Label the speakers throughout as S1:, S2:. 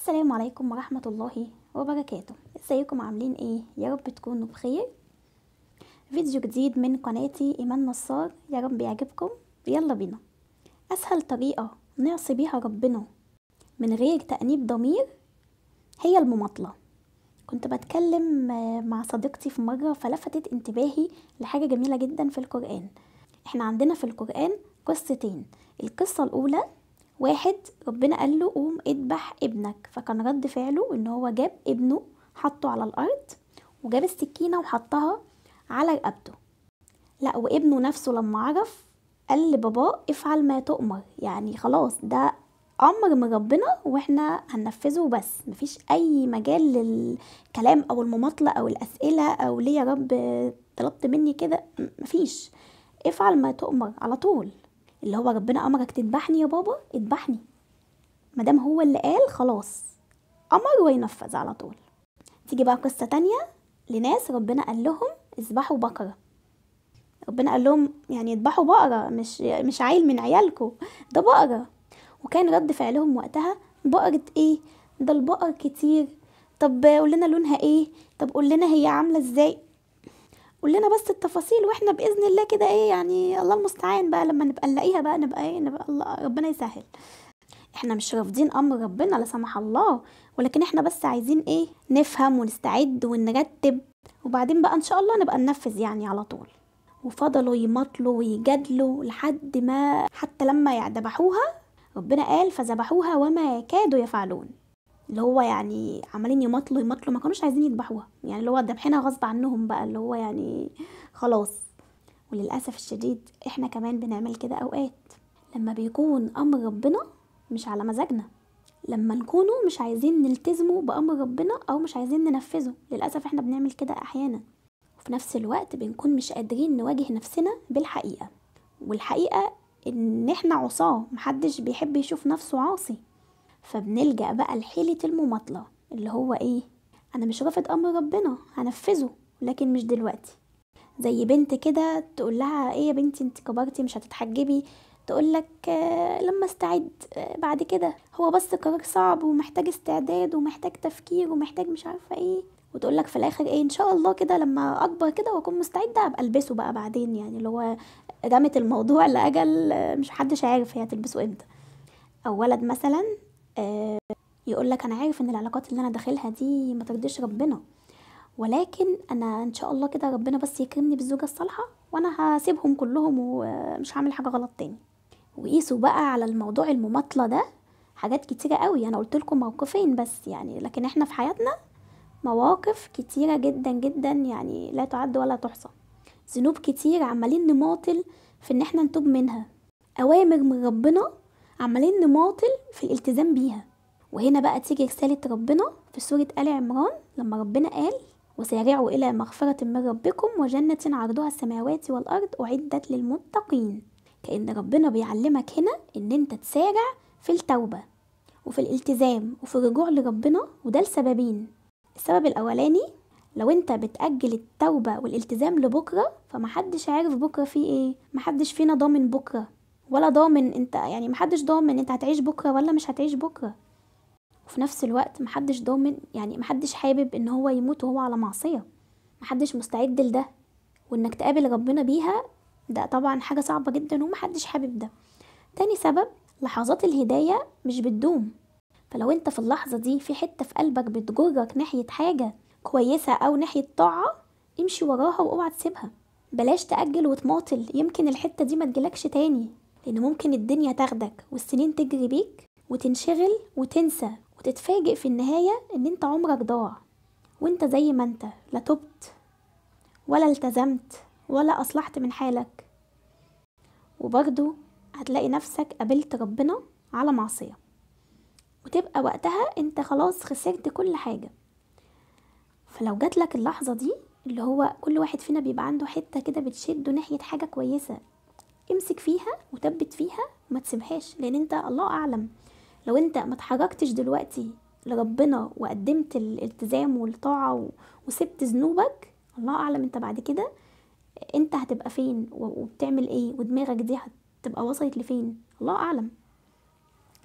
S1: السلام عليكم ورحمة الله وبركاته. ازيكم عاملين ايه؟ يا رب تكونوا بخير. فيديو جديد من قناتي ايمان نصار، يا رب يعجبكم. يلا بينا. اسهل طريقة نعصي بيها ربنا من غير تأنيب ضمير هي المماطلة. كنت بتكلم مع صديقتي في مرة، فلفتت انتباهي لحاجة جميلة جدا في القرآن. احنا عندنا في القرآن قصتين. القصة الاولى، واحد ربنا قال له قوم اذبح ابنك، فكان رد فعله ان هو جاب ابنه حطه على الارض وجاب السكينة وحطها على رقبته. لا، وابنه نفسه لما عرف قال لباباه افعل ما تؤمر، يعني خلاص ده امر من ربنا واحنا هننفذه، بس مفيش اي مجال للكلام او المماطلة او الاسئلة او ليه يا رب طلبت مني كده، مفيش. افعل ما تؤمر على طول. اللي هو ربنا امرك تذبحني يا بابا، اذبحني. مادام هو اللي قال خلاص، امر وينفذ على طول. تيجي بقى قصة تانية لناس ربنا قال لهم اذبحوا بقرة. ربنا قال لهم يعني يذبحوا بقرة، مش عيل من عيالكم، ده بقرة. وكان رد فعلهم وقتها بقرة ايه؟ ده البقر كتير. طب قول لنا لونها ايه؟ طب قول لنا هي عاملة ازاي؟ قول لنا بس التفاصيل واحنا باذن الله كده ايه، يعني الله المستعان بقى لما نبقى نلاقيها بقى نبقى ايه، نبقى الله ربنا يسهل. احنا مش رافضين امر ربنا لا سمح الله، ولكن احنا بس عايزين ايه، نفهم ونستعد ونرتب، وبعدين بقى ان شاء الله نبقى ننفذ يعني على طول. وفضلوا يمطلوا ويجادلوا لحد ما حتى لما ذبحوها، ربنا قال فذبحوها وما كادوا يفعلون. اللي هو يعني عمالين يمطلوا يمطلوا، ما كانوش عايزين يذبحوها، يعني اللي هو ذبحنا غصب عنهم بقى، اللي هو يعني خلاص. وللأسف الشديد احنا كمان بنعمل كده اوقات، لما بيكون امر ربنا مش على مزاجنا، لما نكونوا مش عايزين نلتزموا بامر ربنا او مش عايزين ننفذه، للأسف احنا بنعمل كده احيانا. وفي نفس الوقت بنكون مش قادرين نواجه نفسنا بالحقيقة، والحقيقة ان احنا عصاه، محدش بيحب يشوف نفسه عاصي. فبنلجأ بقى لحيلة المماطلة، اللي هو ايه، انا مش رافض امر ربنا هنفذه لكن مش دلوقتي. زي بنت كده تقول لها ايه يا بنتي انت كبرتي مش هتتحجبي، تقول لك لما استعد بعد كده، هو بس قرار صعب ومحتاج استعداد ومحتاج تفكير ومحتاج مش عارفه ايه. وتقول لك في الاخر ايه، ان شاء الله كده لما اكبر كده واكون مستعده ابقى البسه بقى بعدين، يعني اللي هو رمت الموضوع لاجل مش حدش عارف هي هتلبسه امتى. او ولد مثلا يقول لك انا عارف ان العلاقات اللي انا داخلها دي ما ترضيش ربنا، ولكن انا ان شاء الله كده ربنا بس يكرمني بالزوجه الصالحه وانا هسيبهم كلهم ومش هعمل حاجه غلط تاني. وقيسوا بقى على الموضوع المماطله ده حاجات كتيره قوي، انا قلت لكم موقفين بس يعني، لكن احنا في حياتنا مواقف كتيره جدا جدا يعني لا تعد ولا تحصى. ذنوب كتير عمالين نماطل في ان احنا نتوب منها، اوامر من ربنا عمالين نماطل في الالتزام بيها. وهنا بقى تيجي رسالة ربنا في سورة آل عمران لما ربنا قال وسارعوا إلى مغفرة من ربكم وجنة عرضها السماوات والأرض أعدت للمتقين. كأن ربنا بيعلمك هنا إن أنت تسارع في التوبة وفي الالتزام وفي الرجوع لربنا، وده لسببين. السبب الأولاني، لو أنت بتأجل التوبة والالتزام لبكرة فمحدش عارف بكرة فيه إيه، محدش فينا ضامن بكرة، ولا ضامن أنت يعني محدش ضامن أنت هتعيش بكرة ولا مش هتعيش بكرة. وفي نفس الوقت محدش ضامن، يعني محدش حابب ان هو يموت وهو على معصية، محدش مستعد لده، وانك تقابل ربنا بيها ده طبعا حاجة صعبة جدا ومحدش حابب ده. تاني سبب، لحظات الهداية مش بتدوم، فلو انت في اللحظة دي في حتة في قلبك بتجرك ناحية حاجة كويسة او ناحية طاعة، امشي وراها واوعى تسيبها. بلاش تأجل وتماطل، يمكن الحتة دي ما تجيلكش تاني، لان ممكن الدنيا تاخدك والسنين تجري بيك وتنشغل وتنسى، وتتفاجئ في النهاية ان انت عمرك ضاع وانت زي ما انت، لا تبت ولا التزمت ولا اصلحت من حالك، وبرضو هتلاقي نفسك قابلت ربنا على معصية، وتبقى وقتها انت خلاص خسرت كل حاجة. فلو جاتلك اللحظة دي، اللي هو كل واحد فينا بيبقى عنده حتة كده بتشده ناحية حاجة كويسة، امسك فيها وثبت فيها وما تسيبهاش، لان انت الله اعلم لو انت ما اتحركتش دلوقتي لربنا وقدمت الالتزام والطاعة وسبت ذنوبك، الله اعلم انت بعد كده انت هتبقى فين وبتعمل ايه، ودماغك دي هتبقى وصلت لفين، الله اعلم.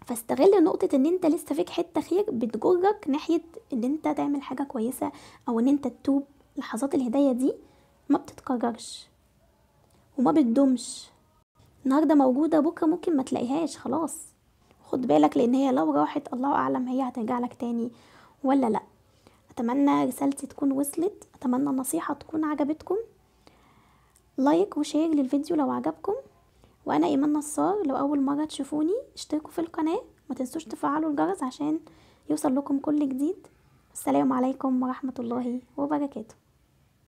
S1: فاستغل نقطة ان انت لسه فيك حتة خير بتجرك ناحية ان انت تعمل حاجة كويسة او ان انت تتوب. لحظات الهداية دي ما بتتكررش وما بتدومش. النهاردة موجودة بكرة ممكن ما تلاقيهاش خلاص. خد بالك لان هي لو راحت الله اعلم هي هترجع لك تاني ولا لا. اتمنى رسالتي تكون وصلت، اتمنى النصيحة تكون عجبتكم. لايك وشير للفيديو لو عجبكم. وانا ايمان نصار، لو اول مرة تشوفوني اشتركوا في القناة، ما تنسوش تفعلوا الجرس عشان يوصل لكم كل جديد. السلام عليكم ورحمة الله وبركاته.